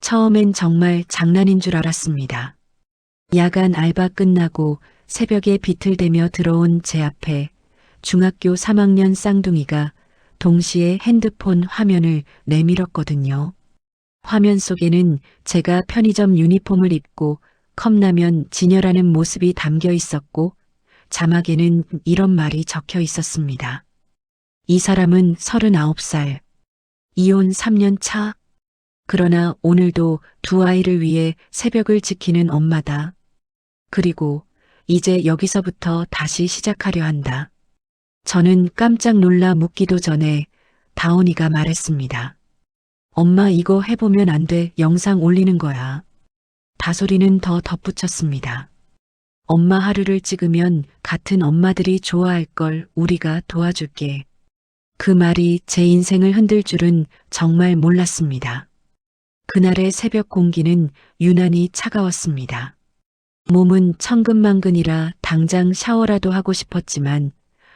처음엔 정말 장난인 줄 알았습니다. 야간 알바 끝나고 새벽에 비틀대며 들어온 제 앞에 중학교 3학년 쌍둥이가 동시에 핸드폰 화면을 내밀었거든요. 화면 속에는 제가 편의점 유니폼을 입고 컵라면 진열하는 모습이 담겨 있었고 자막에는 이런 말이 적혀 있었습니다. 이 사람은 39살, 이혼 3년 차, 그러나 오늘도 두 아이를 위해 새벽을 지키는 엄마다. 그리고 이제 여기서부터 다시 시작하려 한다. 저는 깜짝 놀라 묻기도 전에 다온이가 말했습니다. 엄마 이거 해보면 안 돼. 영상 올리는 거야. 다솔이는 더 덧붙였습니다. 엄마 하루를 찍으면 같은 엄마들이 좋아할 걸 우리가 도와줄게. 그 말이 제 인생을 흔들 줄은 정말 몰랐습니다. 그날의 새벽 공기는 유난히 차가웠습니다. 몸은 천근만근이라 당장 샤워라도 하고 싶었지만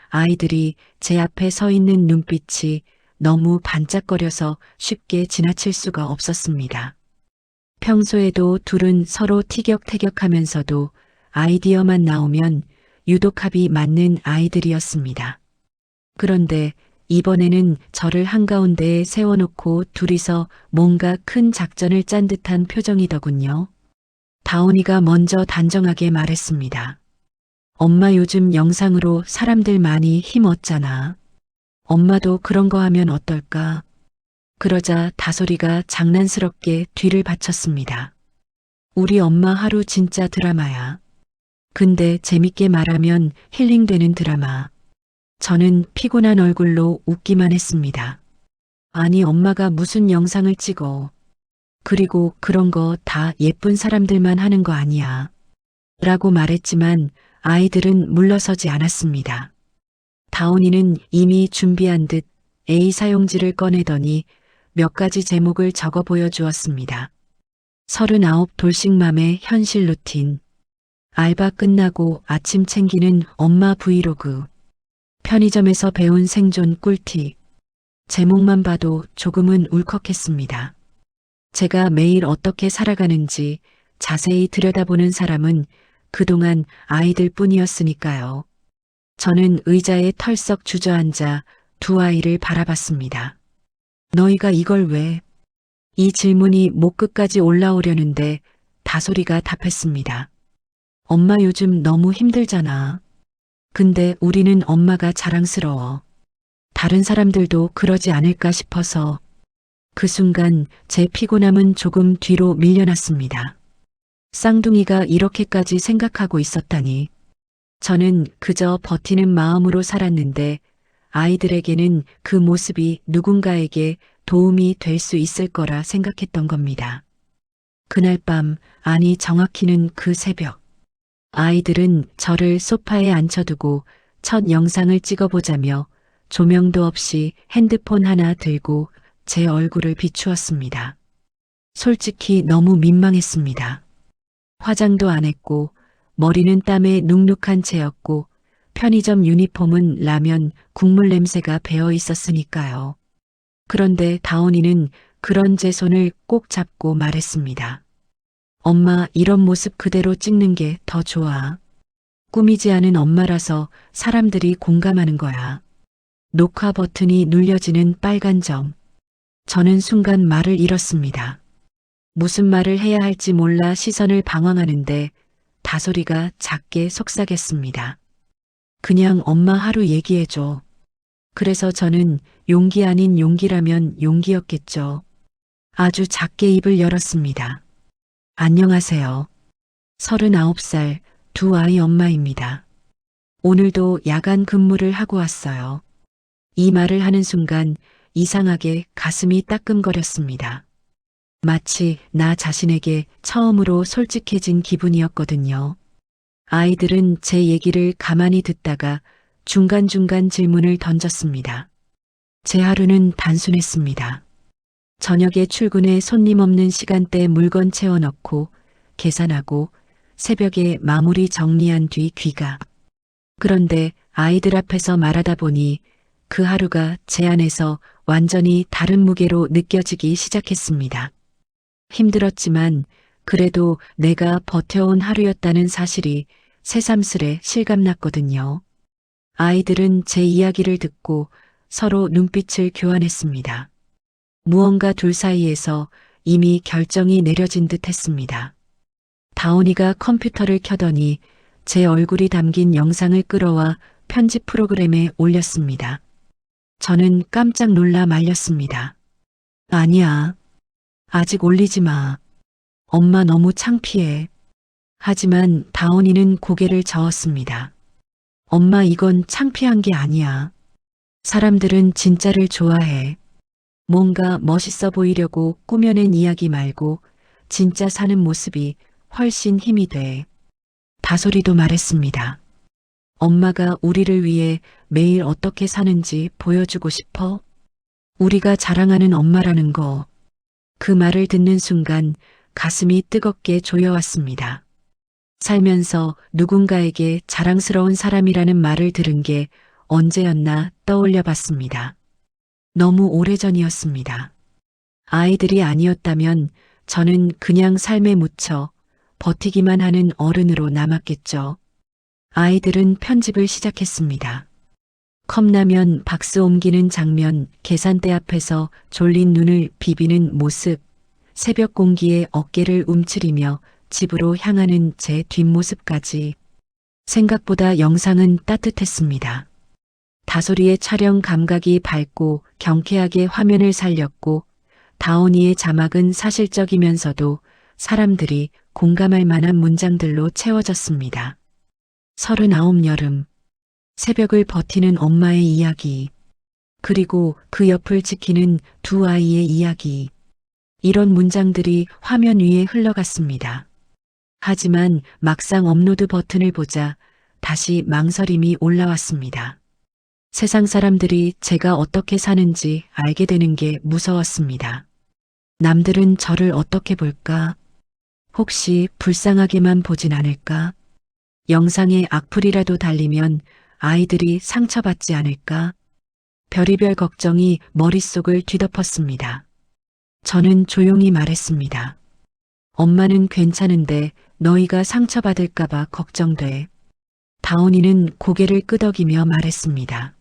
아이들이 제 앞에 서 있는 눈빛이 너무 반짝거려서 쉽게 지나칠 수가 없었습니다. 평소에도 둘은 서로 티격태격하면서도 아이디어만 나오면 유독 합이 맞는 아이들이었습니다. 그런데 이번에는 저를 한가운데에 세워놓고 둘이서 뭔가 큰 작전을 짠 듯한 표정이더군요. 다온이가 먼저 단정하게 말했습니다. 엄마 요즘 영상으로 사람들 많이 힘 얻잖아. 엄마도 그런 거 하면 어떨까? 그러자 다솔이가 장난스럽게 뒤를 받쳤습니다. 우리 엄마 하루 진짜 드라마야. 근데 재밌게 말하면 힐링되는 드라마. 저는 피곤한 얼굴로 웃기만 했습니다. 아니 엄마가 무슨 영상을 찍어. 그리고 그런 거 다 예쁜 사람들만 하는 거 아니야. 라고 말했지만 아이들은 물러서지 않았습니다. 다온이는 이미 준비한 듯 A 사용지를 꺼내더니 몇 가지 제목을 적어 보여주었습니다. 39 돌싱맘의 현실 루틴. 알바 끝나고 아침 챙기는 엄마 브이로그. 편의점에서 배운 생존 꿀팁. 제목만 봐도 조금은 울컥했습니다. 제가 매일 어떻게 살아가는지 자세히 들여다보는 사람은 그동안 아이들 뿐이었으니까요. 저는 의자에 털썩 주저앉아 두 아이를 바라봤습니다. 너희가 이걸 왜? 이 질문이 목 끝까지 올라오려는데 다솔이가 답했습니다. 엄마 요즘 너무 힘들잖아. 근데 우리는 엄마가 자랑스러워. 다른 사람들도 그러지 않을까 싶어서. 그 순간 제 피곤함은 조금 뒤로 밀려났습니다. 쌍둥이가 이렇게까지 생각하고 있었다니. 저는 그저 버티는 마음으로 살았는데 아이들에게는 그 모습이 누군가에게 도움이 될 수 있을 거라 생각했던 겁니다. 그날 밤, 아니 정확히는 그 새벽. 아이들은 저를 소파에 앉혀두고 첫 영상을 찍어보자며 조명도 없이 핸드폰 하나 들고 제 얼굴을 비추었습니다. 솔직히 너무 민망했습니다. 화장도 안 했고 머리는 땀에 눅눅한 채였고 편의점 유니폼은 라면 국물 냄새가 배어 있었으니까요. 그런데 다온이는 그런 제 손을 꼭 잡고 말했습니다. 엄마 이런 모습 그대로 찍는 게 더 좋아. 꾸미지 않은 엄마라서 사람들이 공감하는 거야. 녹화 버튼이 눌려지는 빨간 점. 저는 순간 말을 잃었습니다. 무슨 말을 해야 할지 몰라 시선을 방황하는데 다솔이가 작게 속삭였습니다. 그냥 엄마 하루 얘기해줘. 그래서 저는 용기 아닌 용기라면 용기였겠죠. 아주 작게 입을 열었습니다. 안녕하세요. 39살 두 아이 엄마입니다. 오늘도 야간 근무를 하고 왔어요. 이 말을 하는 순간 이상하게 가슴이 따끔거렸습니다. 마치 나 자신에게 처음으로 솔직해진 기분이었거든요. 아이들은 제 얘기를 가만히 듣다가 중간중간 질문을 던졌습니다. 제 하루는 단순했습니다. 저녁에 출근해 손님 없는 시간대 물건 채워넣고 계산하고 새벽에 마무리 정리한 뒤 귀가. 그런데 아이들 앞에서 말하다 보니 그 하루가 제 안에서 완전히 다른 무게로 느껴지기 시작했습니다. 힘들었지만 그래도 내가 버텨온 하루였다는 사실이 새삼스레 실감났거든요. 아이들은 제 이야기를 듣고 서로 눈빛을 교환했습니다. 무언가 둘 사이에서 이미 결정이 내려진 듯 했습니다. 다온이가 컴퓨터를 켜더니 제 얼굴이 담긴 영상을 끌어와 편집 프로그램에 올렸습니다. 저는 깜짝 놀라 말렸습니다. 아니야. 아직 올리지 마. 엄마 너무 창피해. 하지만 다온이는 고개를 저었습니다. 엄마 이건 창피한 게 아니야. 사람들은 진짜를 좋아해. 뭔가 멋있어 보이려고 꾸며낸 이야기 말고 진짜 사는 모습이 훨씬 힘이 돼. 다솔이도 말했습니다. 엄마가 우리를 위해 매일 어떻게 사는지 보여주고 싶어? 우리가 자랑하는 엄마라는 거. 그 말을 듣는 순간 가슴이 뜨겁게 조여왔습니다. 살면서 누군가에게 자랑스러운 사람이라는 말을 들은 게 언제였나 떠올려 봤습니다. 너무 오래전이었습니다. 아이들이 아니었다면 저는 그냥 삶에 묻혀 버티기만 하는 어른으로 남았겠죠. 아이들은 편집을 시작했습니다. 컵라면 박스 옮기는 장면, 계산대 앞에서 졸린 눈을 비비는 모습, 새벽 공기에 어깨를 움츠리며 집으로 향하는 제 뒷모습까지. 생각보다 영상은 따뜻했습니다. 다솔이의 촬영 감각이 밝고 경쾌하게 화면을 살렸고 다온이의 자막은 사실적이면서도 사람들이 공감할 만한 문장들로 채워졌습니다. 39 여름, 새벽을 버티는 엄마의 이야기, 그리고 그 옆을 지키는 두 아이의 이야기. 이런 문장들이 화면 위에 흘러갔습니다. 하지만 막상 업로드 버튼을 보자 다시 망설임이 올라왔습니다. 세상 사람들이 제가 어떻게 사는지 알게 되는 게 무서웠습니다. 남들은 저를 어떻게 볼까? 혹시 불쌍하게만 보진 않을까? 영상에 악플이라도 달리면 아이들이 상처받지 않을까? 별의별 걱정이 머릿속을 뒤덮었습니다. 저는 조용히 말했습니다. 엄마는 괜찮은데 너희가 상처받을까봐 걱정돼. 다온이는 고개를 끄덕이며 말했습니다.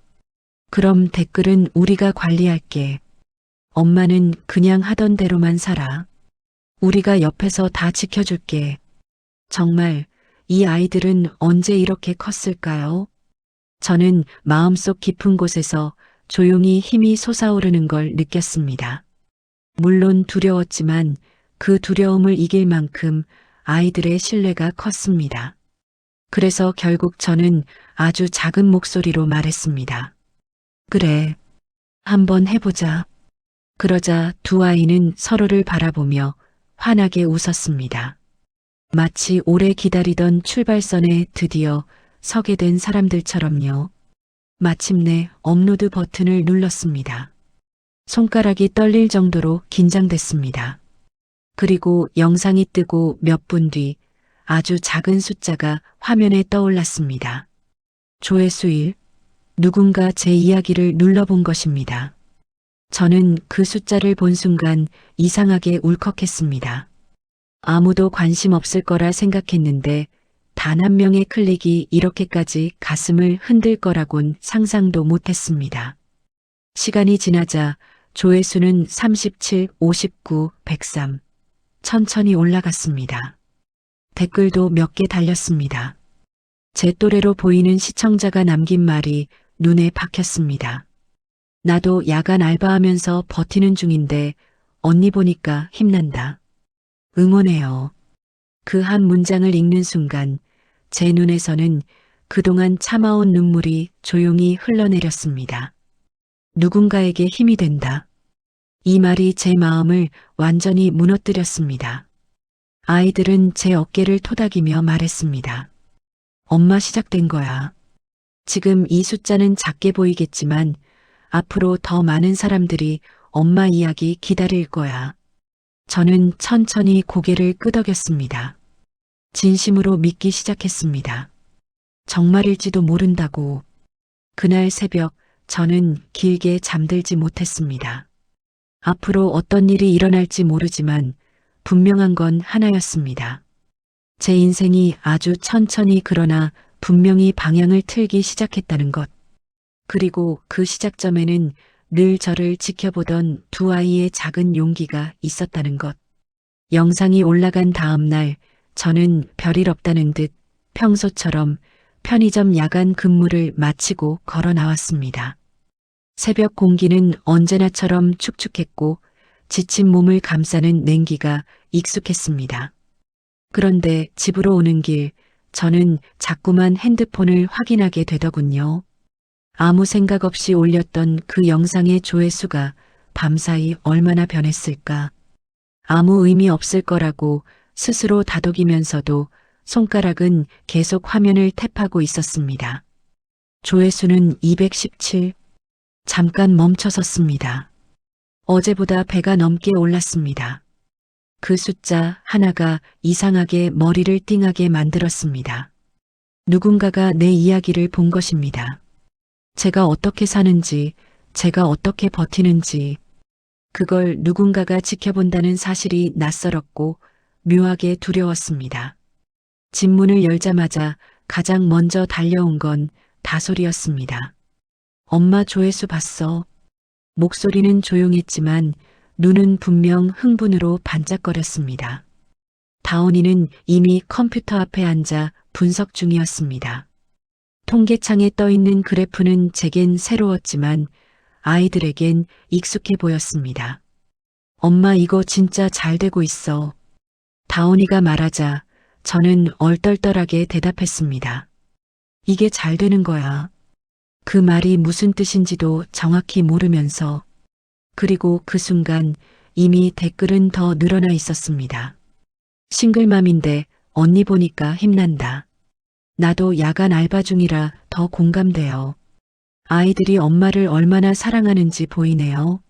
그럼 댓글은 우리가 관리할게. 엄마는 그냥 하던 대로만 살아. 우리가 옆에서 다 지켜줄게. 정말 이 아이들은 언제 이렇게 컸을까요? 저는 마음속 깊은 곳에서 조용히 힘이 솟아오르는 걸 느꼈습니다. 물론 두려웠지만 그 두려움을 이길 만큼 아이들의 신뢰가 컸습니다. 그래서 결국 저는 아주 작은 목소리로 말했습니다. 그래, 한번 해보자. 그러자 두 아이는 서로를 바라보며 환하게 웃었습니다. 마치 오래 기다리던 출발선에 드디어 서게 된 사람들처럼요. 마침내 업로드 버튼을 눌렀습니다. 손가락이 떨릴 정도로 긴장됐습니다. 그리고 영상이 뜨고 몇 분 뒤 아주 작은 숫자가 화면에 떠올랐습니다. 조회수 1. 누군가 제 이야기를 눌러본 것입니다. 저는 그 숫자를 본 순간 이상하게 울컥했습니다. 아무도 관심 없을 거라 생각했는데 단 한 명의 클릭이 이렇게까지 가슴을 흔들 거라곤 상상도 못했습니다. 시간이 지나자 조회수는 37, 59, 103. 천천히 올라갔습니다. 댓글도 몇 개 달렸습니다. 제 또래로 보이는 시청자가 남긴 말이 눈에 박혔습니다. 나도 야간 알바하면서 버티는 중인데 언니 보니까 힘난다. 응원해요. 그 한 문장을 읽는 순간 제 눈에서는 그동안 참아온 눈물이 조용히 흘러내렸습니다. 누군가에게 힘이 된다. 이 말이 제 마음을 완전히 무너뜨렸습니다. 아이들은 제 어깨를 토닥이며 말했습니다. 엄마 시작된 거야. 지금 이 숫자는 작게 보이겠지만 앞으로 더 많은 사람들이 엄마 이야기 기다릴 거야. 저는 천천히 고개를 끄덕였습니다. 진심으로 믿기 시작했습니다. 정말일지도 모른다고. 그날 새벽 저는 길게 잠들지 못했습니다. 앞으로 어떤 일이 일어날지 모르지만 분명한 건 하나였습니다. 제 인생이 아주 천천히 그러나 분명히 방향을 틀기 시작했다는 것. 그리고 그 시작점에는 늘 저를 지켜보던 두 아이의 작은 용기가 있었다는 것. 영상이 올라간 다음 날 저는 별일 없다는 듯 평소처럼 편의점 야간 근무를 마치고 걸어 나왔습니다. 새벽 공기는 언제나처럼 축축했고 지친 몸을 감싸는 냉기가 익숙했습니다. 그런데 집으로 오는 길 저는 자꾸만 핸드폰을 확인하게 되더군요. 아무 생각 없이 올렸던 그 영상의 조회수가 밤사이 얼마나 변했을까. 아무 의미 없을 거라고 스스로 다독이면서도 손가락은 계속 화면을 탭하고 있었습니다. 조회수는 217. 잠깐 멈춰섰습니다. 어제보다 배가 넘게 올랐습니다. 그 숫자 하나가 이상하게 머리를 띵하게 만들었습니다. 누군가가 내 이야기를 본 것입니다. 제가 어떻게 사는지, 제가 어떻게 버티는지, 그걸 누군가가 지켜본다는 사실이 낯설었고 묘하게 두려웠습니다. 집 문을 열자마자 가장 먼저 달려온 건 다솔이었습니다. 엄마 조회수 봤어. 목소리는 조용했지만 눈은 분명 흥분으로 반짝거렸습니다. 다온이는 이미 컴퓨터 앞에 앉아 분석 중이었습니다. 통계창에 떠있는 그래프는 제겐 새로웠지만 아이들에겐 익숙해 보였습니다. 엄마 이거 진짜 잘 되고 있어. 다온이가 말하자 저는 얼떨떨하게 대답했습니다. 이게 잘 되는 거야. 그 말이 무슨 뜻인지도 정확히 모르면서. 그리고 그 순간 이미 댓글은 더 늘어나 있었습니다. 싱글맘인데 언니 보니까 힘난다. 나도 야간 알바 중이라 더 공감돼요. 아이들이 엄마를 얼마나 사랑하는지 보이네요.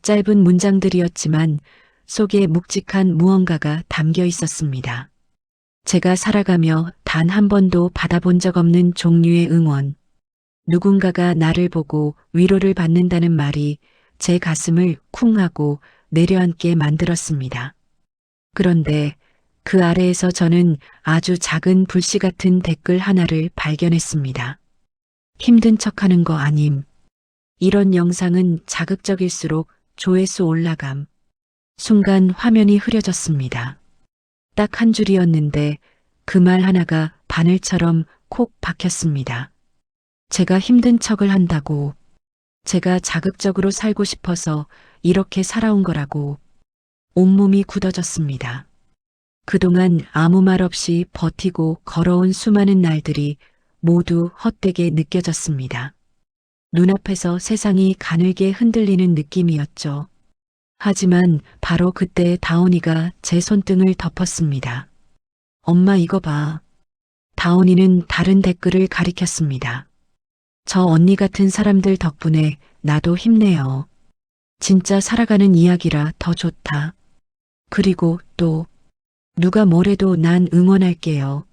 짧은 문장들이었지만 속에 묵직한 무언가가 담겨 있었습니다. 제가 살아가며 단 한 번도 받아본 적 없는 종류의 응원. 누군가가 나를 보고 위로를 받는다는 말이 제 가슴을 쿵 하고 내려앉게 만들었습니다. 그런데 그 아래에서 저는 아주 작은 불씨 같은 댓글 하나를 발견했습니다. 힘든 척하는 거 아님. 이런 영상은 자극적일수록 조회수 올라감. 순간 화면이 흐려졌습니다. 딱 한 줄이었는데 그 말 하나가 바늘처럼 콕 박혔습니다. 제가 힘든 척을 한다고. 제가 자극적으로 살고 싶어서 이렇게 살아온 거라고. 온몸이 굳어졌습니다. 그동안 아무 말 없이 버티고 걸어온 수많은 날들이 모두 헛되게 느껴졌습니다. 눈앞에서 세상이 가늘게 흔들리는 느낌이었죠. 하지만 바로 그때 다온이가 제 손등을 덮었습니다. 엄마 이거 봐. 다온이는 다른 댓글을 가리켰습니다. 저 언니 같은 사람들 덕분에 나도 힘내요. 진짜 살아가는 이야기라 더 좋다. 그리고 또 누가 뭐래도 난 응원할게요.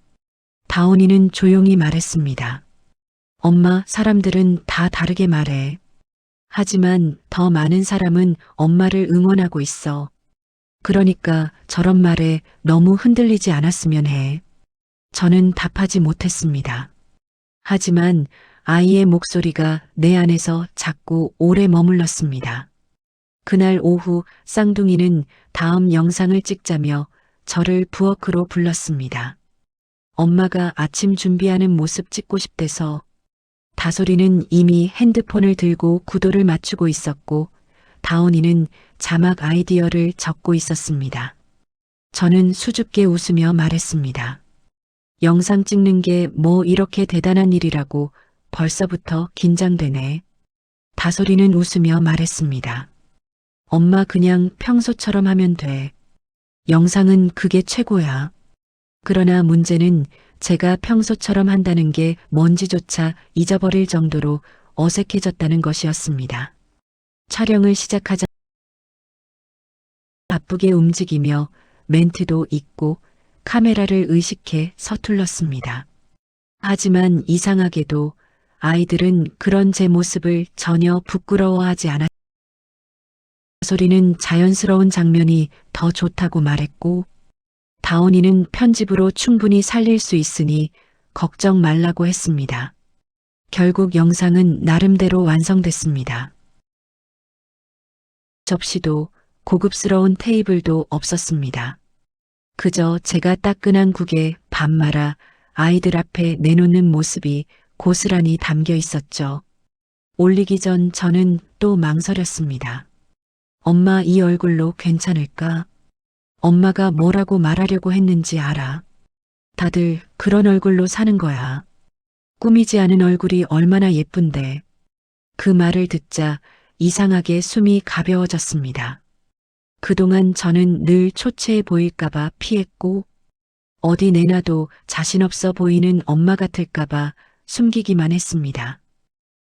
다온이는 조용히 말했습니다. 엄마, 사람들은 다 다르게 말해. 하지만 더 많은 사람은 엄마를 응원하고 있어. 그러니까 저런 말에 너무 흔들리지 않았으면 해. 저는 답하지 못했습니다. 하지만 아이의 목소리가 내 안에서 자꾸 오래 머물렀습니다. 그날 오후 쌍둥이는 다음 영상을 찍자며 저를 부엌으로 불렀습니다. 엄마가 아침 준비하는 모습 찍고 싶대서. 다솔이는 이미 핸드폰을 들고 구도를 맞추고 있었고 다온이는 자막 아이디어를 적고 있었습니다. 저는 수줍게 웃으며 말했습니다. 영상 찍는 게 뭐 이렇게 대단한 일이라고 벌써부터 긴장되네. 다솔이는 웃으며 말했습니다. 엄마 그냥 평소처럼 하면 돼. 영상은 그게 최고야. 그러나 문제는 제가 평소처럼 한다는 게 뭔지조차 잊어버릴 정도로 어색해졌다는 것이었습니다. 촬영을 시작하자 바쁘게 움직이며 멘트도 잊고 카메라를 의식해 서툴렀습니다. 하지만 이상하게도 아이들은 그런 제 모습을 전혀 부끄러워하지 않았어요. 다솔이는 자연스러운 장면이 더 좋다고 말했고, 다온이는 편집으로 충분히 살릴 수 있으니 걱정 말라고 했습니다. 결국 영상은 나름대로 완성됐습니다. 접시도 고급스러운 테이블도 없었습니다. 그저 제가 따끈한 국에 밥 말아 아이들 앞에 내놓는 모습이 고스란히 담겨 있었죠. 올리기 전 저는 또 망설였습니다. 엄마 이 얼굴로 괜찮을까? 엄마가 뭐라고 말하려고 했는지 알아. 다들 그런 얼굴로 사는 거야. 꾸미지 않은 얼굴이 얼마나 예쁜데. 그 말을 듣자 이상하게 숨이 가벼워졌습니다. 그동안 저는 늘 초췌해 보일까봐 피했고, 어디 내놔도 자신 없어 보이는 엄마 같을까봐 숨기기만 했습니다.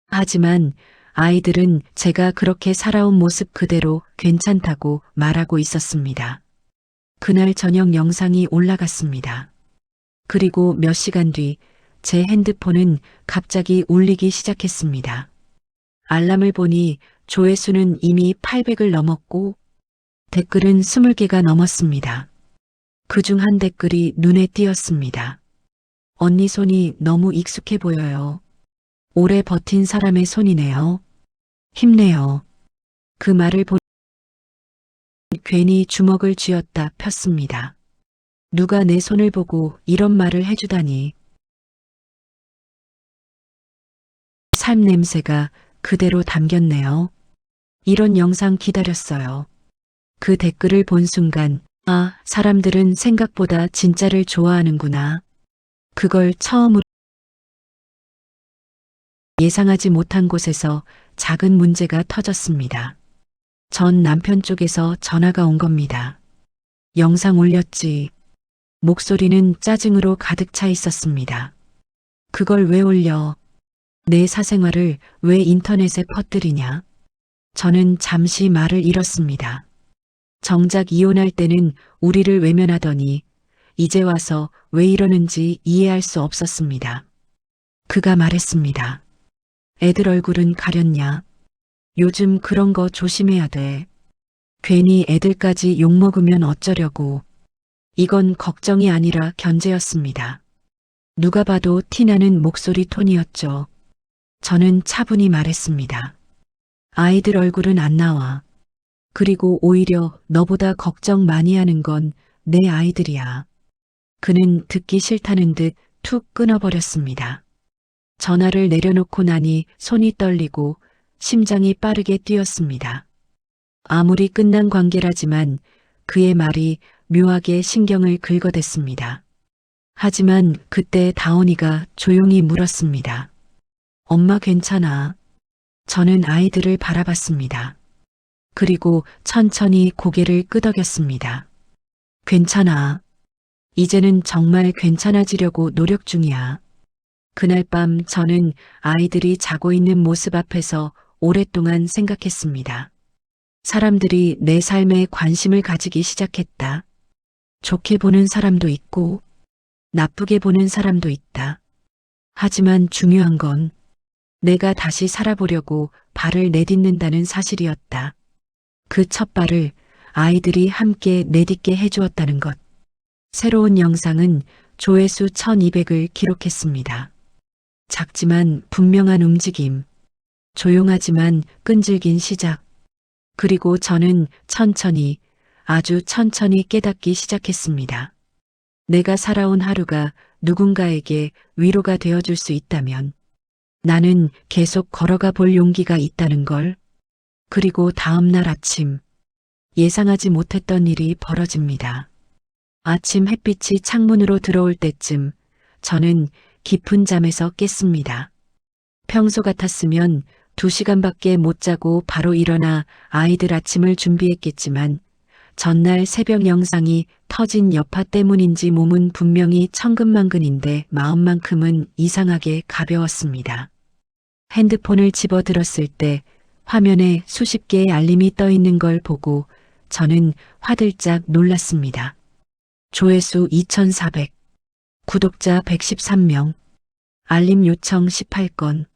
하지만 아이들은 제가 그렇게 살아온 모습 그대로 괜찮다고 말하고 있었습니다. 그날 저녁 영상이 올라갔습니다. 그리고 몇 시간 뒤 제 핸드폰은 갑자기 울리기 시작했습니다. 알람을 보니 조회수는 이미 800을 넘었고 댓글은 20개가 넘었습니다. 그중 한 댓글이 눈에 띄었습니다. 언니 손이 너무 익숙해 보여요. 오래 버틴 사람의 손이네요. 힘내요. 그 말을 보니 괜히 주먹을 쥐었다 폈습니다. 누가 내 손을 보고 이런 말을 해주다니. 삶 냄새가 그대로 담겼네요. 이런 영상 기다렸어요. 그 댓글을 본 순간, 아, 사람들은 생각보다 진짜를 좋아하는구나. 그걸 처음으로 예상하지 못한 곳에서 작은 문제가 터졌습니다. 전 남편 쪽에서 전화가 온 겁니다. 영상 올렸지. 목소리는 짜증으로 가득 차 있었습니다. 그걸 왜 올려? 내 사생활을 왜 인터넷에 퍼뜨리냐? 저는 잠시 말을 잃었습니다. 정작 이혼할 때는 우리를 외면하더니 이제 와서 왜 이러는지 이해할 수 없었습니다. 그가 말했습니다. 애들 얼굴은 가렸냐? 요즘 그런 거 조심해야 돼. 괜히 애들까지 욕먹으면 어쩌려고. 이건 걱정이 아니라 견제였습니다. 누가 봐도 티나는 목소리 톤이었죠. 저는 차분히 말했습니다. 아이들 얼굴은 안 나와. 그리고 오히려 너보다 걱정 많이 하는 건 내 아이들이야. 그는 듣기 싫다는 듯 툭 끊어버렸습니다. 전화를 내려놓고 나니 손이 떨리고 심장이 빠르게 뛰었습니다. 아무리 끝난 관계라지만 그의 말이 묘하게 신경을 긁어댔습니다. 하지만 그때 다온이가 조용히 물었습니다. 엄마 괜찮아. 저는 아이들을 바라봤습니다. 그리고 천천히 고개를 끄덕였습니다. 괜찮아. 이제는 정말 괜찮아지려고 노력 중이야. 그날 밤 저는 아이들이 자고 있는 모습 앞에서 오랫동안 생각했습니다. 사람들이 내 삶에 관심을 가지기 시작했다. 좋게 보는 사람도 있고 나쁘게 보는 사람도 있다. 하지만 중요한 건 내가 다시 살아보려고 발을 내딛는다는 사실이었다. 그 첫 발을 아이들이 함께 내딛게 해주었다는 것. 새로운 영상은 조회수 1200을 기록했습니다. 작지만 분명한 움직임, 조용하지만 끈질긴 시작. 그리고 저는 천천히, 아주 천천히 깨닫기 시작했습니다. 내가 살아온 하루가 누군가에게 위로가 되어줄 수 있다면 나는 계속 걸어가 볼 용기가 있다는 걸. 그리고 다음 날 아침, 예상하지 못했던 일이 벌어집니다. 아침 햇빛이 창문으로 들어올 때쯤 저는 깊은 잠에서 깼습니다. 평소 같았으면 2시간밖에 못 자고 바로 일어나 아이들 아침을 준비했겠지만 전날 새벽 영상이 터진 여파 때문인지 몸은 분명히 천근만근인데 마음만큼은 이상하게 가벼웠습니다. 핸드폰을 집어들었을 때 화면에 수십 개의 알림이 떠 있는 걸 보고 저는 화들짝 놀랐습니다. 조회수 2400, 구독자 113명, 알림 요청 18건.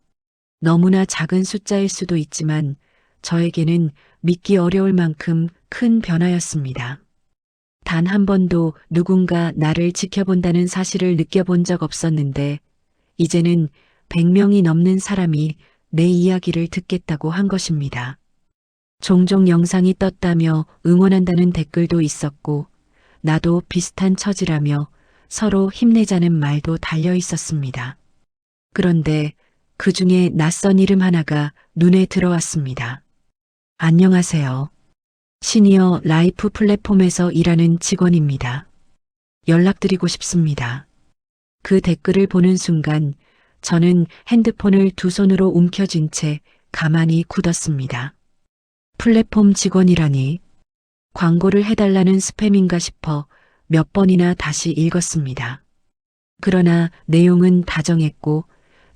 너무나 작은 숫자일 수도 있지만 저에게는 믿기 어려울 만큼 큰 변화였습니다. 단 한 번도 누군가 나를 지켜본다는 사실을 느껴본 적 없었는데, 이제는 100명이 넘는 사람이 내 이야기를 듣겠다고 한 것입니다. 종종 영상이 떴다며 응원한다는 댓글도 있었고, 나도 비슷한 처지라며 서로 힘내자는 말도 달려 있었습니다. 그런데 그 중에 낯선 이름 하나가 눈에 들어왔습니다. 안녕하세요. 시니어 라이프 플랫폼에서 일하는 직원입니다. 연락드리고 싶습니다. 그 댓글을 보는 순간 저는 핸드폰을 두 손으로 움켜쥔 채 가만히 굳었습니다. 플랫폼 직원이라니 광고를 해달라는 스팸인가 싶어 몇 번이나 다시 읽었습니다. 그러나 내용은 다정했고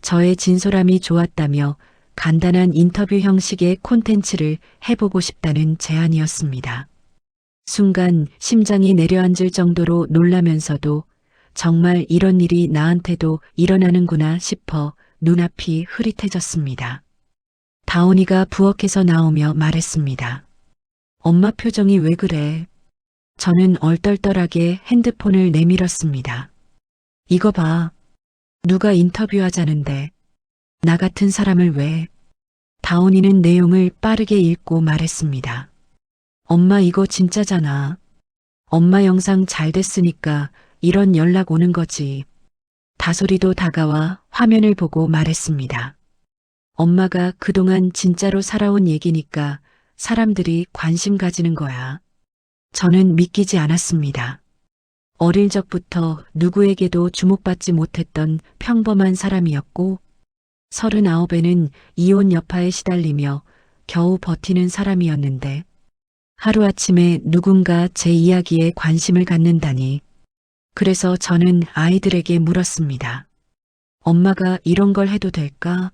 저의 진솔함이 좋았다며 간단한 인터뷰 형식의 콘텐츠를 해보고 싶다는 제안이었습니다. 순간 심장이 내려앉을 정도로 놀라면서도 정말 이런 일이 나한테도 일어나는구나 싶어 눈앞이 흐릿해졌습니다. 다온이가 부엌에서 나오며 말했습니다. 엄마 표정이 왜 그래? 저는 얼떨떨하게 핸드폰을 내밀었습니다. 이거 봐. 누가 인터뷰하자는데 나 같은 사람을 왜? 다온이는 내용을 빠르게 읽고 말했습니다. 엄마 이거 진짜잖아. 엄마 영상 잘 됐으니까 이런 연락 오는 거지. 다솔이도 다가와 화면을 보고 말했습니다. 엄마가 그동안 진짜로 살아온 얘기니까 사람들이 관심 가지는 거야. 저는 믿기지 않았습니다. 어릴 적부터 누구에게도 주목받지 못했던 평범한 사람이었고 39에는 이혼 여파에 시달리며 겨우 버티는 사람이었는데 하루아침에 누군가 제 이야기에 관심을 갖는다니. 그래서 저는 아이들에게 물었습니다. 엄마가 이런 걸 해도 될까?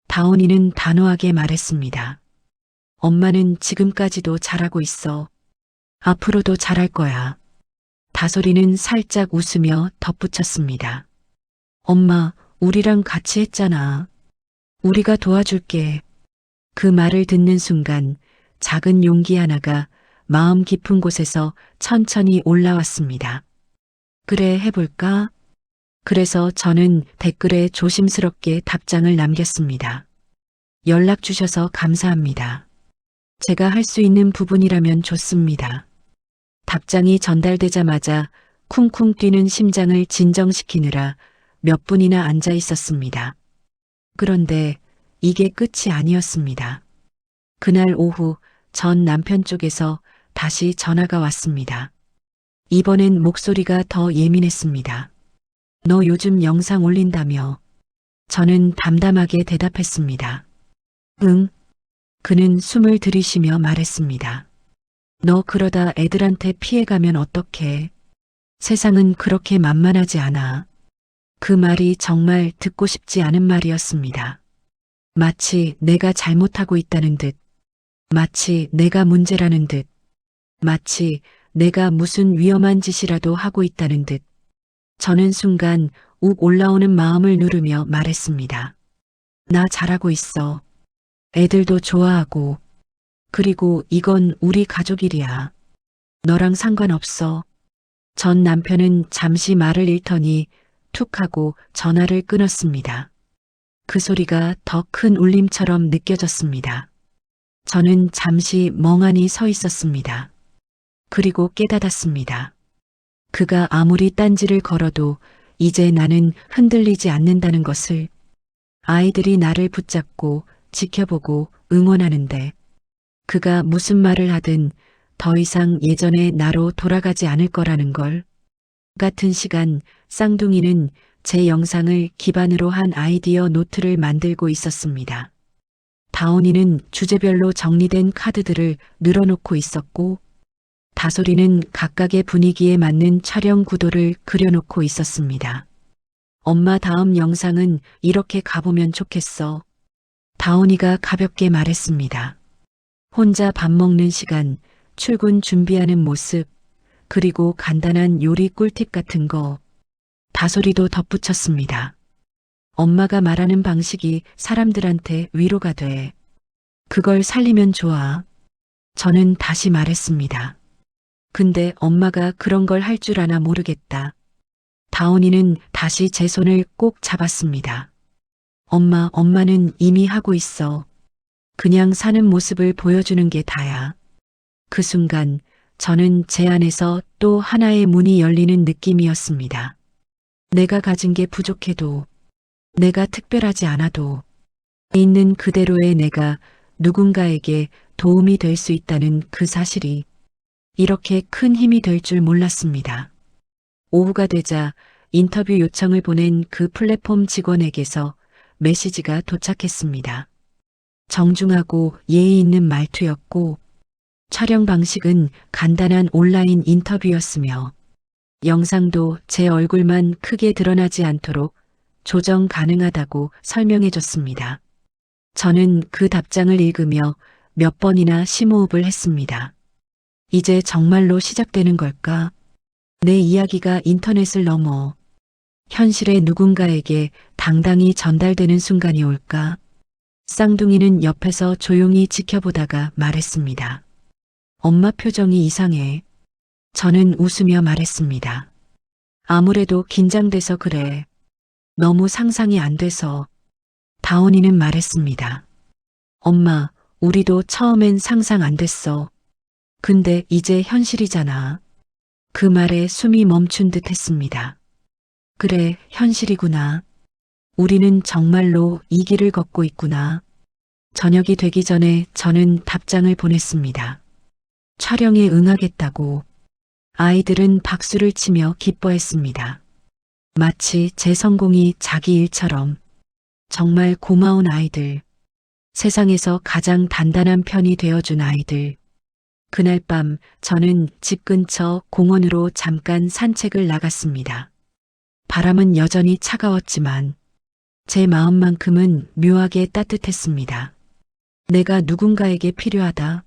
다온이는 단호하게 말했습니다. 엄마는 지금까지도 잘하고 있어. 앞으로도 잘할 거야. 다솔이는 살짝 웃으며 덧붙였습니다. 엄마, 우리랑 같이 했잖아. 우리가 도와줄게. 그 말을 듣는 순간 작은 용기 하나가 마음 깊은 곳에서 천천히 올라왔습니다. 그래, 해볼까? 그래서 저는 댓글에 조심스럽게 답장을 남겼습니다. 연락 주셔서 감사합니다. 제가 할 수 있는 부분이라면 좋습니다. 답장이 전달되자마자 쿵쿵 뛰는 심장을 진정시키느라 몇 분이나 앉아 있었습니다. 그런데 이게 끝이 아니었습니다. 그날 오후 전 남편 쪽에서 다시 전화가 왔습니다. 이번엔 목소리가 더 예민했습니다. 너 요즘 영상 올린다며? 저는 담담하게 대답했습니다. 응. 그는 숨을 들이쉬며 말했습니다. 너 그러다 애들한테 피해가면 어떡해? 세상은 그렇게 만만하지 않아. 그 말이 정말 듣고 싶지 않은 말이었습니다. 마치 내가 잘못하고 있다는 듯, 마치 내가 문제라는 듯, 마치 내가 무슨 위험한 짓이라도 하고 있다는 듯. 저는 순간 욱 올라오는 마음을 누르며 말했습니다. 나 잘하고 있어. 애들도 좋아하고. 그리고 이건 우리 가족 일이야. 너랑 상관없어. 전 남편은 잠시 말을 잃더니 툭 하고 전화를 끊었습니다. 그 소리가 더 큰 울림처럼 느껴졌습니다. 저는 잠시 멍하니 서 있었습니다. 그리고 깨닫았습니다. 그가 아무리 딴지를 걸어도 이제 나는 흔들리지 않는다는 것을. 아이들이 나를 붙잡고 지켜보고 응원하는데 그가 무슨 말을 하든 더 이상 예전의 나로 돌아가지 않을 거라는 걸. 같은 시간 쌍둥이는 제 영상을 기반으로 한 아이디어 노트를 만들고 있었습니다. 다온이는 주제별로 정리된 카드들을 늘어놓고 있었고 다솔이는 각각의 분위기에 맞는 촬영 구도를 그려놓고 있었습니다. 엄마 다음 영상은 이렇게 가보면 좋겠어. 다온이가 가볍게 말했습니다. 혼자 밥 먹는 시간, 출근 준비하는 모습, 그리고 간단한 요리 꿀팁 같은 거. 다솔이도 덧붙였습니다. 엄마가 말하는 방식이 사람들한테 위로가 돼. 그걸 살리면 좋아. 저는 다시 말했습니다. 근데 엄마가 그런 걸 할 줄 아나 모르겠다. 다온이는 다시 제 손을 꼭 잡았습니다. 엄마는 이미 하고 있어. 그냥 사는 모습을 보여주는 게 다야. 그 순간 저는 제 안에서 또 하나의 문이 열리는 느낌이었습니다. 내가 가진 게 부족해도, 내가 특별하지 않아도, 있는 그대로의 내가 누군가에게 도움이 될 수 있다는 그 사실이 이렇게 큰 힘이 될 줄 몰랐습니다. 오후가 되자 인터뷰 요청을 보낸 그 플랫폼 직원에게서 메시지가 도착했습니다. 정중하고 예의 있는 말투였고 촬영 방식은 간단한 온라인 인터뷰였으며 영상도 제 얼굴만 크게 드러나지 않도록 조정 가능하다고 설명해 줬습니다. 저는 그 답장을 읽으며 몇 번이나 심호흡을 했습니다. 이제 정말로 시작되는 걸까? 내 이야기가 인터넷을 넘어 현실의 누군가에게 당당히 전달되는 순간이 올까? 쌍둥이는 옆에서 조용히 지켜보다가 말했습니다. 엄마 표정이 이상해. 저는 웃으며 말했습니다. 아무래도 긴장돼서 그래. 너무 상상이 안 돼서. 다온이는 말했습니다. 엄마, 우리도 처음엔 상상 안 됐어. 근데 이제 현실이잖아. 그 말에 숨이 멈춘 듯 했습니다. 그래, 현실이구나. 우리는 정말로 이 길을 걷고 있구나. 저녁이 되기 전에 저는 답장을 보냈습니다. 촬영에 응하겠다고. 아이들은 박수를 치며 기뻐했습니다. 마치 제 성공이 자기 일처럼. 정말 고마운 아이들. 세상에서 가장 단단한 편이 되어준 아이들. 그날 밤 저는 집 근처 공원으로 잠깐 산책을 나갔습니다. 바람은 여전히 차가웠지만 제 마음만큼은 묘하게 따뜻했습니다. 내가 누군가에게 필요하다.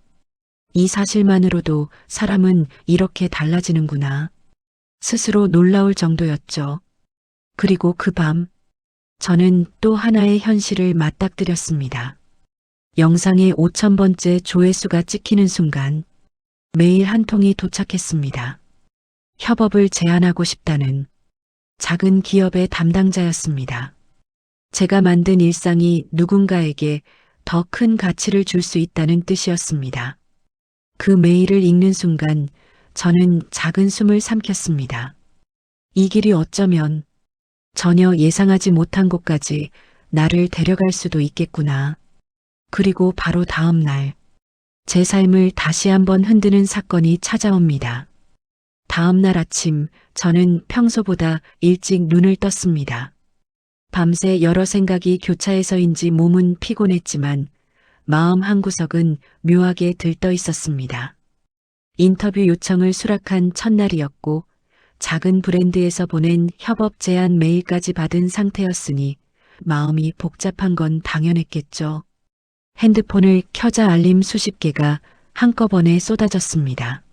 이 사실만으로도 사람은 이렇게 달라지는구나. 스스로 놀라울 정도였죠. 그리고 그 밤, 저는 또 하나의 현실을 맞닥뜨렸습니다. 영상의 5,000번째 조회수가 찍히는 순간 메일 한 통이 도착했습니다. 협업을 제안하고 싶다는 작은 기업의 담당자였습니다. 제가 만든 일상이 누군가에게 더 큰 가치를 줄 수 있다는 뜻이었습니다. 그 메일을 읽는 순간 저는 작은 숨을 삼켰습니다. 이 길이 어쩌면 전혀 예상하지 못한 곳까지 나를 데려갈 수도 있겠구나. 그리고 바로 다음 날, 제 삶을 다시 한번 흔드는 사건이 찾아옵니다. 다음 날 아침, 저는 평소보다 일찍 눈을 떴습니다. 밤새 여러 생각이 교차해서인지 몸은 피곤했지만 마음 한구석은 묘하게 들떠 있었습니다. 인터뷰 요청을 수락한 첫날이었고 작은 브랜드에서 보낸 협업 제안 메일까지 받은 상태였으니 마음이 복잡한 건 당연했겠죠. 핸드폰을 켜자 알림 수십 개가 한꺼번에 쏟아졌습니다.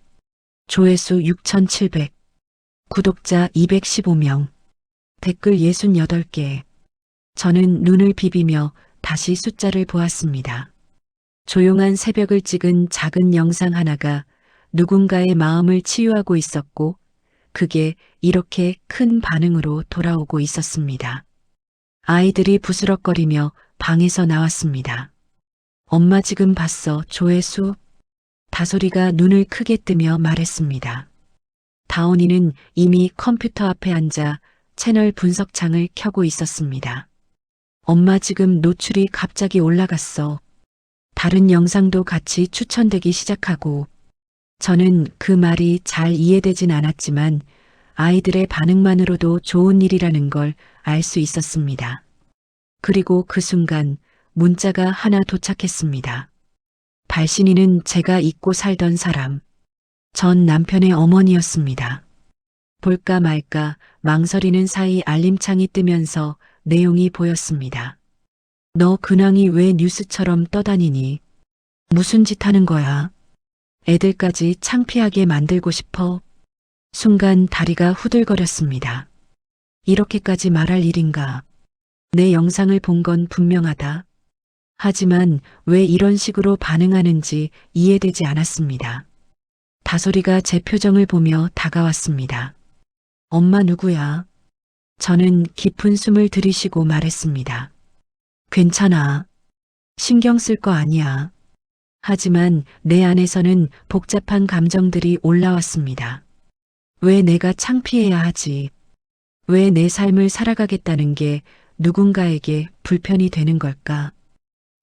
조회수 6,700, 구독자 215명, 댓글 68개. 저는 눈을 비비며 다시 숫자를 보았습니다. 조용한 새벽을 찍은 작은 영상 하나가 누군가의 마음을 치유하고 있었고 그게 이렇게 큰 반응으로 돌아오고 있었습니다. 아이들이 부스럭거리며 방에서 나왔습니다. 엄마 지금 봤어, 조회수? 다솔이가 눈을 크게 뜨며 말했습니다. 다온이는 이미 컴퓨터 앞에 앉아 채널 분석창을 켜고 있었습니다. 엄마 지금 노출이 갑자기 올라갔어. 다른 영상도 같이 추천되기 시작하고 저는 그 말이 잘 이해되진 않았지만 아이들의 반응만으로도 좋은 일이라는 걸 알 수 있었습니다. 그리고 그 순간 문자가 하나 도착했습니다. 발신인은 제가 잊고 살던 사람, 전 남편의 어머니였습니다. 볼까 말까 망설이는 사이 알림창이 뜨면서 내용이 보였습니다. 너 근황이 왜 뉴스처럼 떠다니니? 무슨 짓 하는 거야? 애들까지 창피하게 만들고 싶어? 순간 다리가 후들거렸습니다. 이렇게까지 말할 일인가? 내 영상을 본 건 분명하다. 하지만 왜 이런 식으로 반응하는지 이해되지 않았습니다. 다솔이가 제 표정을 보며 다가왔습니다. 엄마 누구야? 저는 깊은 숨을 들이쉬고 말했습니다. 괜찮아. 신경 쓸 거 아니야. 하지만 내 안에서는 복잡한 감정들이 올라왔습니다. 왜 내가 창피해야 하지? 왜 내 삶을 살아가겠다는 게 누군가에게 불편이 되는 걸까?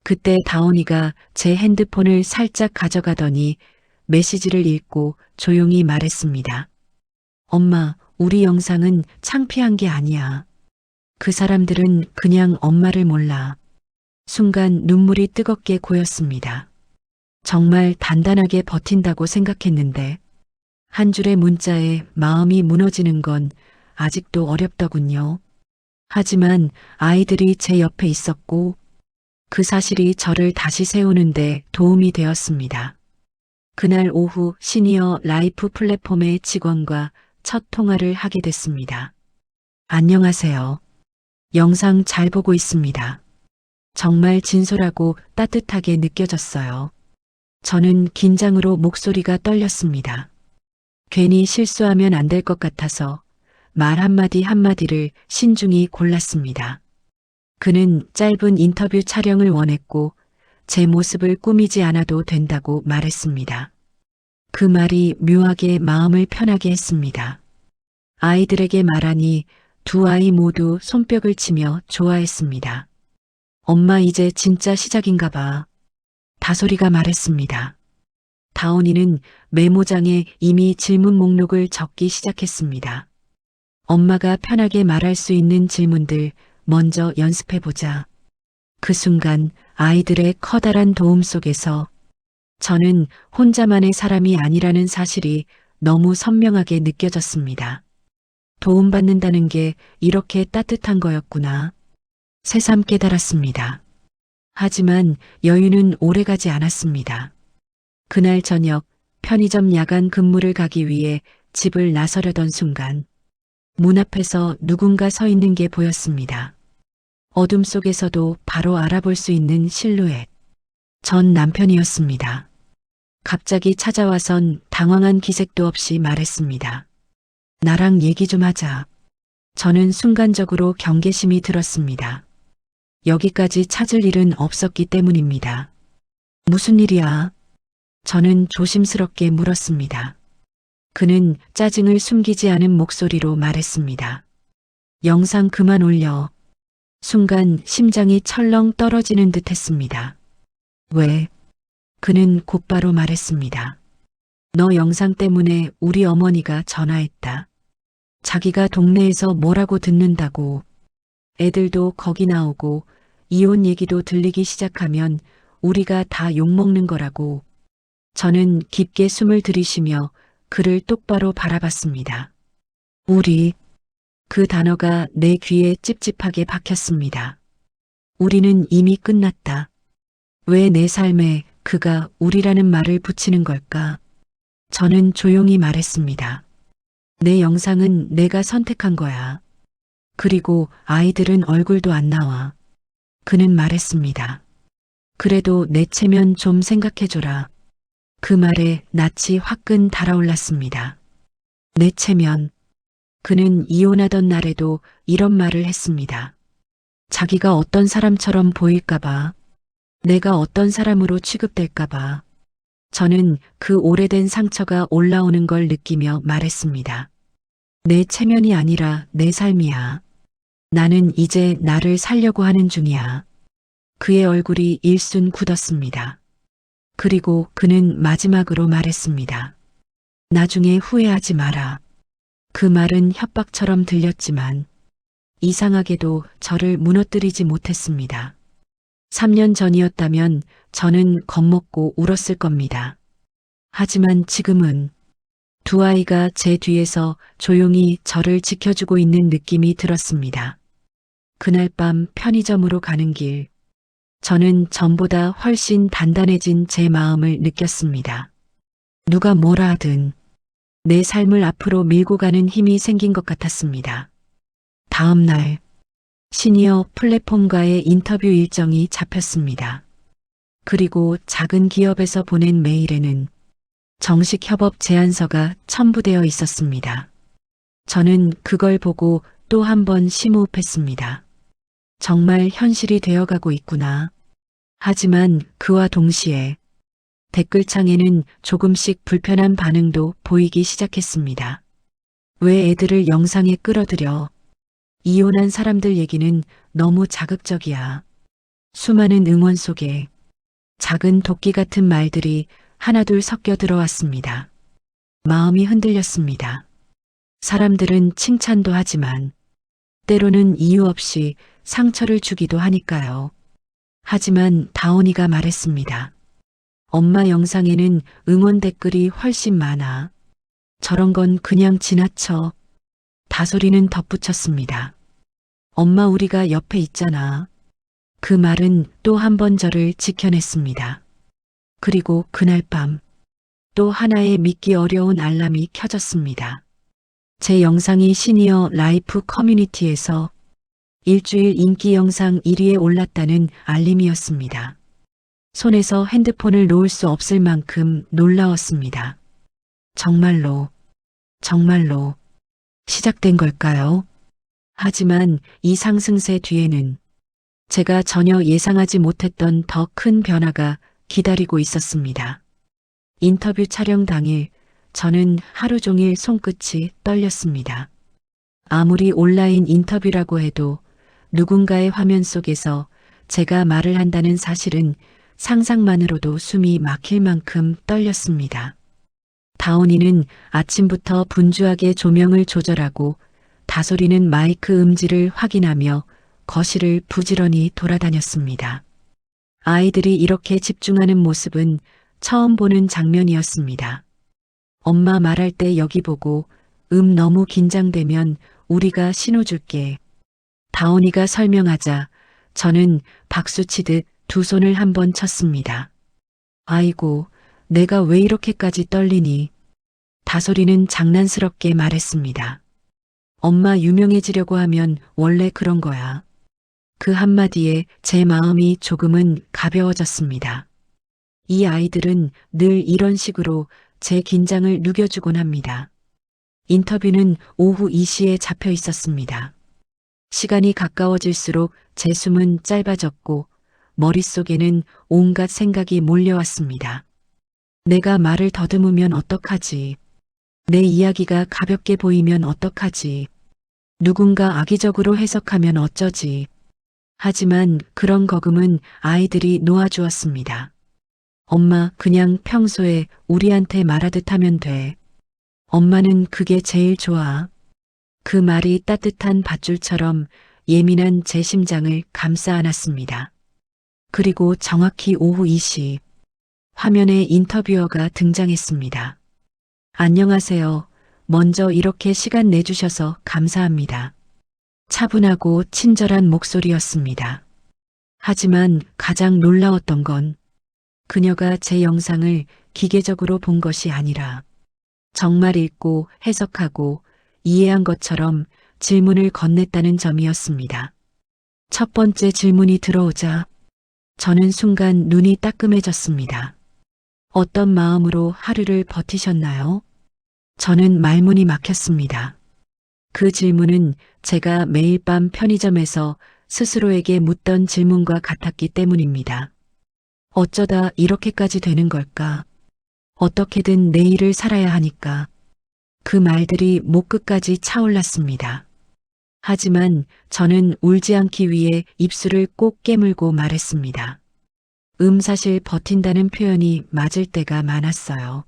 그때 다온이가 제 핸드폰을 살짝 가져가더니 메시지를 읽고 조용히 말했습니다. 엄마, 우리 영상은 창피한 게 아니야. 그 사람들은 그냥 엄마를 몰라. 순간 눈물이 뜨겁게 고였습니다. 정말 단단하게 버틴다고 생각했는데 한 줄의 문자에 마음이 무너지는 건 아직도 어렵더군요. 하지만 아이들이 제 옆에 있었고 그 사실이 저를 다시 세우는데 도움이 되었습니다. 그날 오후 시니어 라이프 플랫폼의 직원과 첫 통화를 하게 됐습니다. 안녕하세요. 영상 잘 보고 있습니다. 정말 진솔하고 따뜻하게 느껴졌어요. 저는 긴장으로 목소리가 떨렸습니다. 괜히 실수하면 안 될 것 같아서 말 한마디 한마디를 신중히 골랐습니다. 그는 짧은 인터뷰 촬영을 원했고 제 모습을 꾸미지 않아도 된다고 말했습니다. 그 말이 묘하게 마음을 편하게 했습니다. 아이들에게 말하니 두 아이 모두 손뼉을 치며 좋아했습니다. 엄마 이제 진짜 시작인가 봐. 다솔이가 말했습니다. 다온이는 메모장에 이미 질문 목록을 적기 시작했습니다. 엄마가 편하게 말할 수 있는 질문들 먼저 연습해보자. 그 순간 아이들의 커다란 도움 속에서 저는 혼자만의 사람이 아니라는 사실이 너무 선명하게 느껴졌습니다. 도움받는다는 게 이렇게 따뜻한 거였구나. 새삼 깨달았습니다. 하지만 여유는 오래가지 않았습니다. 그날 저녁 편의점 야간 근무를 가기 위해 집을 나서려던 순간 문 앞에서 누군가 서 있는 게 보였습니다. 어둠 속에서도 바로 알아볼 수 있는 실루엣. 전 남편이었습니다. 갑자기 찾아와선 당황한 기색도 없이 말했습니다. 나랑 얘기 좀 하자. 저는 순간적으로 경계심이 들었습니다. 여기까지 찾을 일은 없었기 때문입니다. 무슨 일이야? 저는 조심스럽게 물었습니다. 그는 짜증을 숨기지 않은 목소리로 말했습니다. 영상 그만 올려. 순간 심장이 철렁 떨어지는 듯 했습니다. 왜? 그는 곧바로 말했습니다. 너 영상 때문에 우리 어머니가 전화했다. 자기가 동네에서 뭐라고 듣는다고. 애들도 거기 나오고 이혼 얘기도 들리기 시작하면 우리가 다 욕먹는 거라고. 저는 깊게 숨을 들이쉬며 그를 똑바로 바라봤습니다. 우리, 그 단어가 내 귀에 찝찝하게 박혔습니다. 우리는 이미 끝났다. 왜 내 삶에 그가 우리라는 말을 붙이는 걸까? 저는 조용히 말했습니다. 내 영상은 내가 선택한 거야. 그리고 아이들은 얼굴도 안 나와. 그는 말했습니다. 그래도 내 체면 좀 생각해줘라. 그 말에 낯이 화끈 달아올랐습니다. 내 체면. 그는 이혼하던 날에도 이런 말을 했습니다. 자기가 어떤 사람처럼 보일까봐, 내가 어떤 사람으로 취급될까봐. 저는 그 오래된 상처가 올라오는 걸 느끼며 말했습니다. 내 체면이 아니라 내 삶이야. 나는 이제 나를 살려고 하는 중이야. 그의 얼굴이 일순 굳었습니다. 그리고 그는 마지막으로 말했습니다. 나중에 후회하지 마라. 그 말은 협박처럼 들렸지만 이상하게도 저를 무너뜨리지 못했습니다. 3년 전이었다면 저는 겁먹고 울었을 겁니다. 하지만 지금은 두 아이가 제 뒤에서 조용히 저를 지켜주고 있는 느낌이 들었습니다. 그날 밤 편의점으로 가는 길, 저는 전보다 훨씬 단단해진 제 마음을 느꼈습니다. 누가 뭐라 하든 내 삶을 앞으로 밀고 가는 힘이 생긴 것 같았습니다. 다음 날 시니어 플랫폼과의 인터뷰 일정이 잡혔습니다. 그리고 작은 기업에서 보낸 메일에는 정식 협업 제안서가 첨부되어 있었습니다. 저는 그걸 보고 또 한 번 심호흡했습니다. 정말 현실이 되어가고 있구나. 하지만 그와 동시에 댓글창에는 조금씩 불편한 반응도 보이기 시작했습니다. 왜 애들을 영상에 끌어들여? 이혼한 사람들 얘기는 너무 자극적이야. 수많은 응원 속에 작은 도끼 같은 말들이 하나둘 섞여 들어왔습니다. 마음이 흔들렸습니다. 사람들은 칭찬도 하지만 때로는 이유 없이 상처를 주기도 하니까요. 하지만 다온이가 말했습니다. 엄마 영상에는 응원 댓글이 훨씬 많아. 저런 건 그냥 지나쳐. 다솔이는 덧붙였습니다. 엄마 우리가 옆에 있잖아. 그 말은 또 한 번 저를 지켜냈습니다. 그리고 그날 밤 또 하나의 믿기 어려운 알람이 켜졌습니다. 제 영상이 시니어 라이프 커뮤니티에서 일주일 인기 영상 1위에 올랐다는 알림이었습니다. 손에서 핸드폰을 놓을 수 없을 만큼 놀라웠습니다. 정말로 시작된 걸까요? 하지만 이 상승세 뒤에는 제가 전혀 예상하지 못했던 더 큰 변화가 기다리고 있었습니다. 인터뷰 촬영 당일 저는 하루 종일 손끝이 떨렸습니다. 아무리 온라인 인터뷰라고 해도 누군가의 화면 속에서 제가 말을 한다는 사실은 상상만으로도 숨이 막힐 만큼 떨렸습니다. 다온이는 아침부터 분주하게 조명을 조절하고 다솔이는 마이크 음질을 확인하며 거실을 부지런히 돌아다녔습니다. 아이들이 이렇게 집중하는 모습은 처음 보는 장면이었습니다. 엄마 말할 때 여기 보고 너무 긴장되면 우리가 신호 줄게. 다온이가 설명하자 저는 박수치듯 두 손을 한번 쳤습니다. 아이고, 내가 왜 이렇게까지 떨리니? 다솔이는 장난스럽게 말했습니다. 엄마 유명해지려고 하면 원래 그런 거야. 그 한마디에 제 마음이 조금은 가벼워졌습니다. 이 아이들은 늘 이런 식으로 제 긴장을 누겨주곤 합니다. 인터뷰는 오후 2시에 잡혀 있었습니다. 시간이 가까워질수록 제 숨은 짧아졌고 머릿속에는 온갖 생각이 몰려왔습니다. 내가 말을 더듬으면 어떡하지? 내 이야기가 가볍게 보이면 어떡하지? 누군가 악의적으로 해석하면 어쩌지? 하지만 그런 거금은 아이들이 놓아주었습니다. 엄마, 그냥 평소에 우리한테 말하듯 하면 돼. 엄마는 그게 제일 좋아. 그 말이 따뜻한 밧줄처럼 예민한 제 심장을 감싸 안았습니다. 그리고 정확히 오후 2시 화면에 인터뷰어가 등장했습니다. 안녕하세요. 먼저 이렇게 시간 내주셔서 감사합니다. 차분하고 친절한 목소리였습니다. 하지만 가장 놀라웠던 건 그녀가 제 영상을 기계적으로 본 것이 아니라 정말 읽고 해석하고 이해한 것처럼 질문을 건넸다는 점이었습니다. 첫 번째 질문이 들어오자 저는 순간 눈이 따끔해졌습니다. 어떤 마음으로 하루를 버티셨나요? 저는 말문이 막혔습니다. 그 질문은 제가 매일 밤 편의점에서 스스로에게 묻던 질문과 같았기 때문입니다. 어쩌다 이렇게까지 되는 걸까? 어떻게든 내일을 살아야 하니까. 그 말들이 목 끝까지 차올랐습니다. 하지만 저는 울지 않기 위해 입술을 꼭 깨물고 말했습니다. 사실 버틴다는 표현이 맞을 때가 많았어요.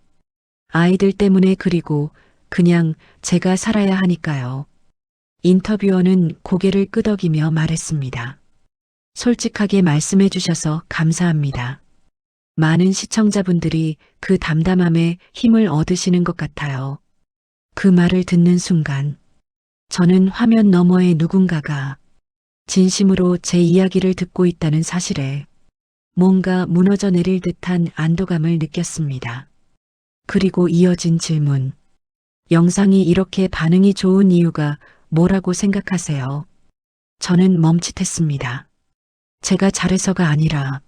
아이들 때문에 그리고 그냥 제가 살아야 하니까요. 인터뷰어는 고개를 끄덕이며 말했습니다. 솔직하게 말씀해 주셔서 감사합니다. 많은 시청자분들이 그 담담함에 힘을 얻으시는 것 같아요. 그 말을 듣는 순간 저는 화면 너머의 누군가가 진심으로 제 이야기를 듣고 있다는 사실에 뭔가 무너져 내릴 듯한 안도감을 느꼈습니다. 그리고 이어진 질문. 영상이 이렇게 반응이 좋은 이유가 뭐라고 생각하세요? 저는 멈칫했습니다. 제가 잘해서가 아니라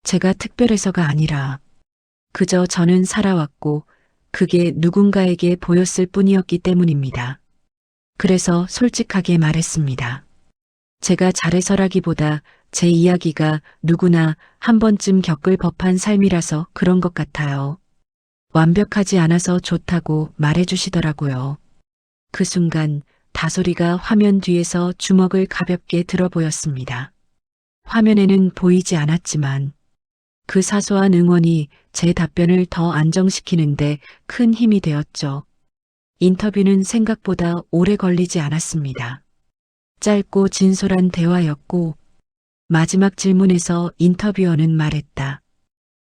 제가 특별해서가 아니라 그저 저는 살아왔고 그게 누군가에게 보였을 뿐이었기 때문입니다. 그래서 솔직하게 말했습니다. 제가 잘해서라기보다 제 이야기가 누구나 한 번쯤 겪을 법한 삶이라서 그런 것 같아요. 완벽하지 않아서 좋다고 말해주시더라고요. 그 순간 다솔이가 화면 뒤에서 주먹을 가볍게 들어 보였습니다. 화면에는 보이지 않았지만 그 사소한 응원이 제 답변을 더 안정시키는데 큰 힘이 되었죠. 인터뷰는 생각보다 오래 걸리지 않았습니다. 짧고 진솔한 대화였고 마지막 질문에서 인터뷰어는 말했다.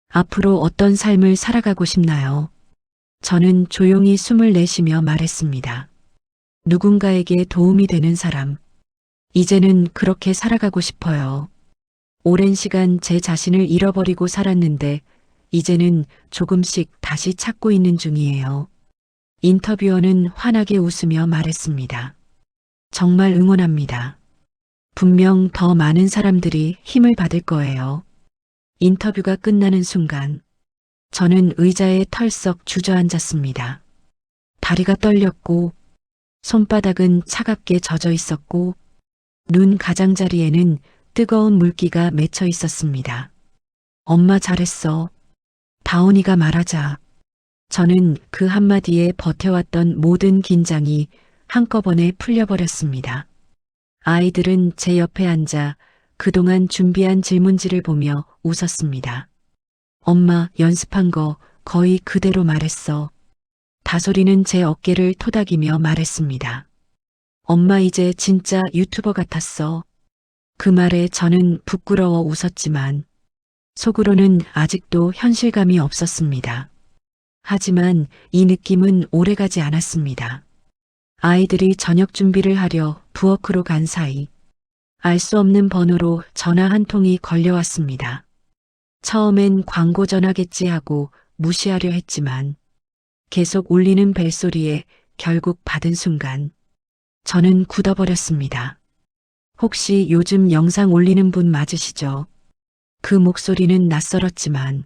앞으로 어떤 삶을 살아가고 싶나요? 저는 조용히 숨을 내쉬며 말했습니다. 누군가에게 도움이 되는 사람. 이제는 그렇게 살아가고 싶어요. 오랜 시간 제 자신을 잃어버리고 살았는데 이제는 조금씩 다시 찾고 있는 중이에요. 인터뷰어는 환하게 웃으며 말했습니다. 정말 응원합니다. 분명 더 많은 사람들이 힘을 받을 거예요. 인터뷰가 끝나는 순간 저는 의자에 털썩 주저앉았습니다. 다리가 떨렸고 손바닥은 차갑게 젖어 있었고 눈 가장자리에는 뜨거운 물기가 맺혀 있었습니다. 엄마 잘했어. 다온이가 말하자. 저는 그 한마디에 버텨왔던 모든 긴장이 한꺼번에 풀려버렸습니다. 아이들은 제 옆에 앉아 그동안 준비한 질문지를 보며 웃었습니다. 엄마 연습한 거 거의 그대로 말했어. 다솔이는 제 어깨를 토닥이며 말했습니다. 엄마 이제 진짜 유튜버 같았어. 그 말에 저는 부끄러워 웃었지만 속으로는 아직도 현실감이 없었습니다. 하지만 이 느낌은 오래가지 않았습니다. 아이들이 저녁 준비를 하려 부엌으로 간 사이 알 수 없는 번호로 전화 한 통이 걸려왔습니다. 처음엔 광고 전화겠지 하고 무시하려 했지만 계속 울리는 벨소리에 결국 받은 순간 저는 굳어버렸습니다. 혹시 요즘 영상 올리는 분 맞으시죠? 그 목소리는 낯설었지만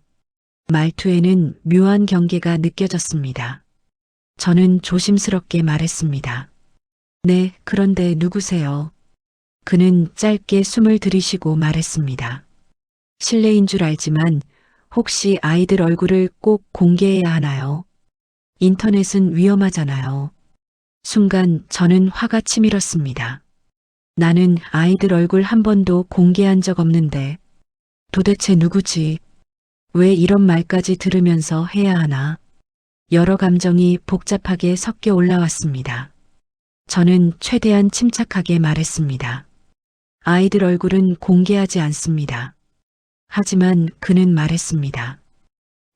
말투에는 묘한 경계가 느껴졌습니다. 저는 조심스럽게 말했습니다. 네, 그런데 누구세요? 그는 짧게 숨을 들이쉬고 말했습니다. 실례인 줄 알지만 혹시 아이들 얼굴을 꼭 공개해야 하나요? 인터넷은 위험하잖아요. 순간 저는 화가 치밀었습니다. 나는 아이들 얼굴 한 번도 공개한 적 없는데 도대체 누구지? 왜 이런 말까지 들으면서 해야 하나? 여러 감정이 복잡하게 섞여 올라왔습니다. 저는 최대한 침착하게 말했습니다. 아이들 얼굴은 공개하지 않습니다. 하지만 그는 말했습니다.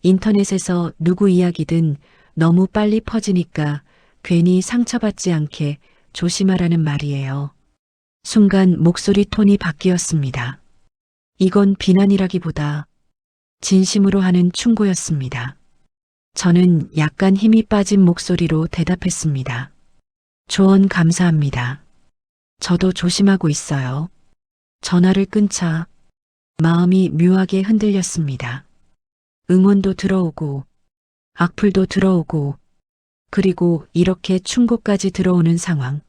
인터넷에서 누구 이야기든 너무 빨리 퍼지니까 괜히 상처받지 않게 조심하라는 말이에요. 순간 목소리 톤이 바뀌었습니다. 이건 비난이라기보다 진심으로 하는 충고였습니다. 저는 약간 힘이 빠진 목소리로 대답했습니다. 조언 감사합니다. 저도 조심하고 있어요. 전화를 끊자 마음이 묘하게 흔들렸습니다. 응원도 들어오고 악플도 들어오고 그리고 이렇게 충고까지 들어오는 상황.